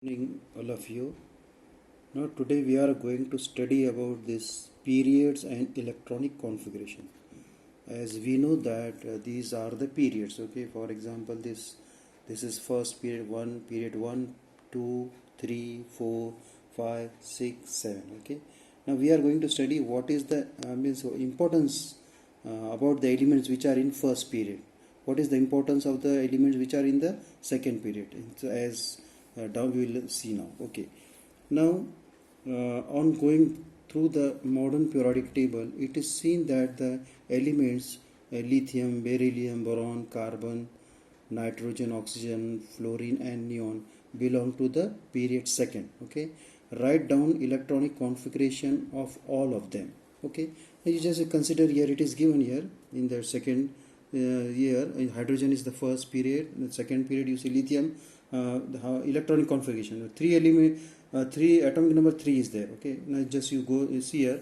Evening, all of you. Now, today we are going to study about this periods and electronic configuration. As we know that these are the periods. Okay, for example, this is first period one, 2, 3, 4, 5, 6, 7. Okay. Now we are going to study what is the importance about the elements which are in first period. What is the importance of the elements which are in the second period? As down we will see now. Okay. Now, on going through the modern periodic table, it is seen that the elements lithium, beryllium, boron, carbon, nitrogen, oxygen, fluorine, and neon belong to the period second. Okay. Write down electronic configuration of all of them. Okay. Now you just consider here, it is given here in the second year. Hydrogen is the first period. In the second period you see lithium. The electronic configuration, three atomic number 3 is there. Okay, now just you see here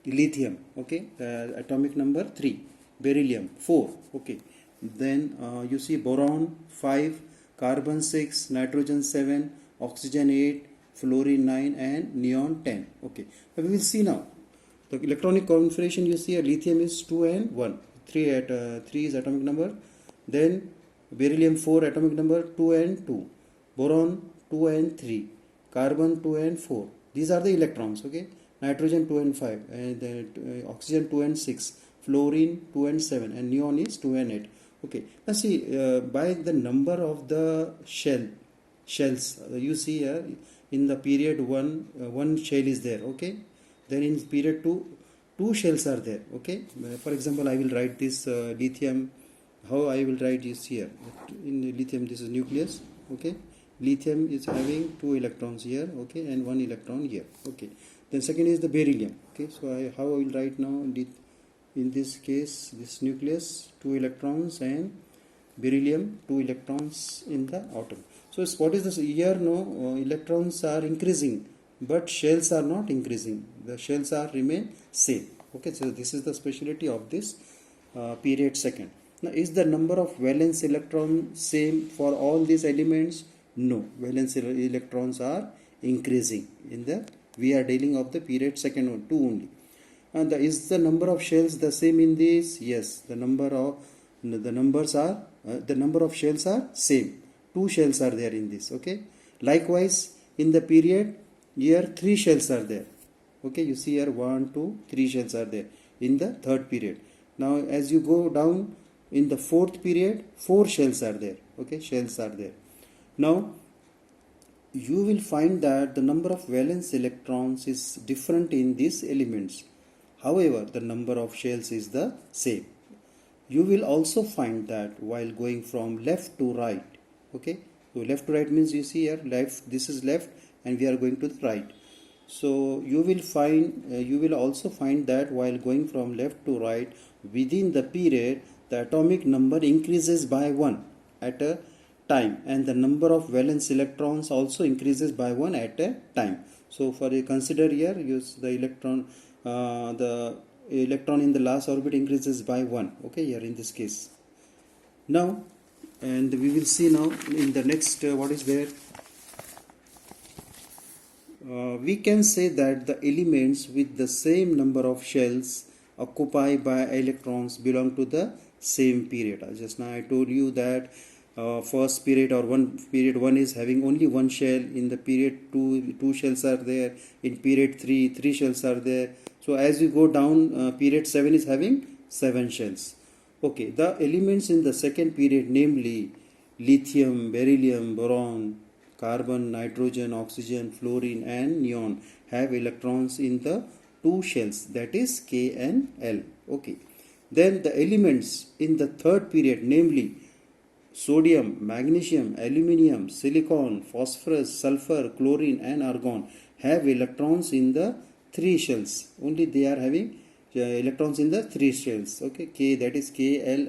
lithium. Okay, atomic number 3, beryllium 4. Okay, then you see boron 5, carbon 6, nitrogen 7, oxygen 8, fluorine 9, and neon 10. Okay, but we will see now the electronic configuration. You see lithium is 2 and 1. 3 is atomic number. Then beryllium 4 atomic number 2 and 2, boron 2 and 3, carbon 2 and 4. These are the electrons. Okay, nitrogen 2 and 5, and then oxygen 2 and 6, fluorine 2 and 7, and neon is 2 and 8. Okay, now see by the number of the shells you see here in the period 1, one shell is there. Okay, then in period 2, 2 shells are there. Okay, for example, I will write this lithium. How I will write this here? In lithium, this is nucleus. Okay, lithium is having 2 electrons here. Okay, and 1 electron here. Okay, then second is the beryllium. Okay, so how I will write now? In this case, this nucleus 2 electrons and beryllium 2 electrons in the atom. So what is this here? No, electrons are increasing, but shells are not increasing. The shells are remain same. Okay, so this is the speciality of this period second. Now, is the number of valence electrons same for all these elements? No, valence electrons are increasing in the, we are dealing of the period second one, 2 only. And is the number of shells the same in this? Yes, the number of shells are same. 2 shells are there in this. Okay, likewise in the period here 3 shells are there. Okay, you see here 1, 2, 3 shells are there in the third period. Now as you go down in the fourth period, 4 shells are there. Okay, shells are there. Now you will find that the number of valence electrons is different in these elements. However, the number of shells is the same. You will also find that while going from left to right. Okay, so left to right means you see here left, this is left, and we are going to the right. So you will also find that while going from left to right within the period, the atomic number increases by 1 at a time, and the number of valence electrons also increases by 1 at a time. So for a consider here, use the electron in the last orbit increases by 1. Okay, here in this case. Now, and we will see now in the next what is there. We can say that the elements with the same number of shells occupied by electrons belong to the same period. Just now I told you that first period or period 1 is having only 1 shell. In the period 2, 2 shells are there. In period 3, 3 shells are there. So as you go down, period 7 is having 7 shells. Okay, the elements in the second period, namely lithium, beryllium, boron, carbon, nitrogen, oxygen, fluorine, and neon, have electrons in the 2 shells, that is K and L. Okay. Then the elements in the third period, namely sodium, magnesium, aluminium, silicon, phosphorus, sulfur, chlorine, and argon, have electrons in the 3 shells. Only they are having electrons in the 3 shells. Okay, K, that is K, L,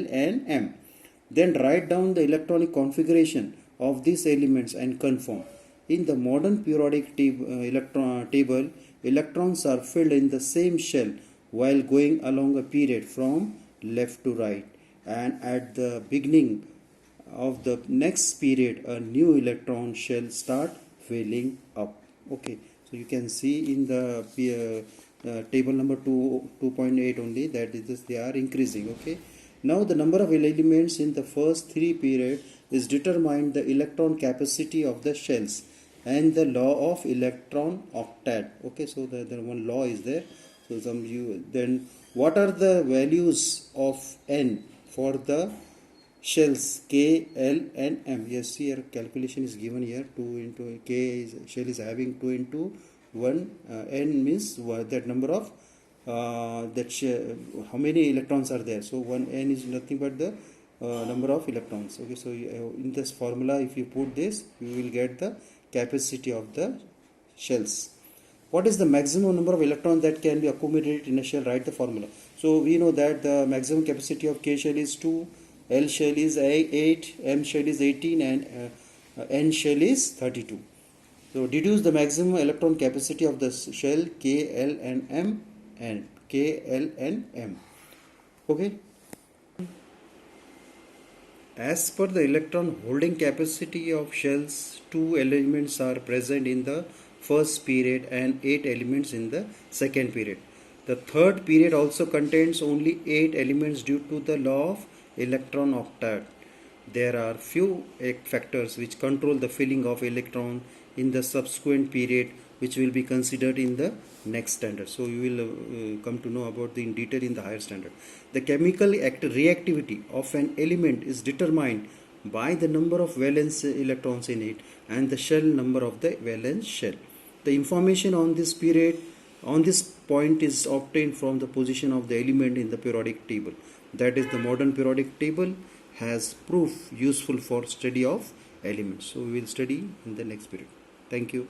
and M. Then write down the electronic configuration of these elements and confirm. In the modern periodic table, electrons are filled in the same shell while going along a period from left to right, and at the beginning of the next period, a new electron shall start filling up. Okay, so you can see in the table number 2.8 only that they are increasing. Okay, now the number of elements in the first three period is determined the electron capacity of the shells and the law of electron octet. Okay, so the one law is there. So then what are the values of n for the shells K, L and M? Yes, here calculation is given here. 2 into K is shell is having 2 into 1. N means that number of how many electrons are there. So 1 N is nothing but the number of electrons. Okay, so in this formula if you put this, you will get the capacity of the shells. What is the maximum number of electrons that can be accommodated in a shell? Write the formula. So we know that the maximum capacity of K shell is 2, L shell is 8, M shell is 18 and N shell is 32. So deduce the maximum electron capacity of the shell K, L and M and K, L and M. Okay. As per the electron holding capacity of shells, 2 elements are present in the first period and 8 elements in the second period. The third period also contains only 8 elements due to the law of electron octet. There are few factors which control the filling of electron in the subsequent period, which will be considered in the next standard. So you will come to know about the in detail in the higher standard. The chemical reactivity of an element is determined by the number of valence electrons in it and the shell number of the valence shell. The information on this point is obtained from the position of the element in the periodic table. That is, the modern periodic table has proof useful for study of elements. So we will study in the next period. Thank you.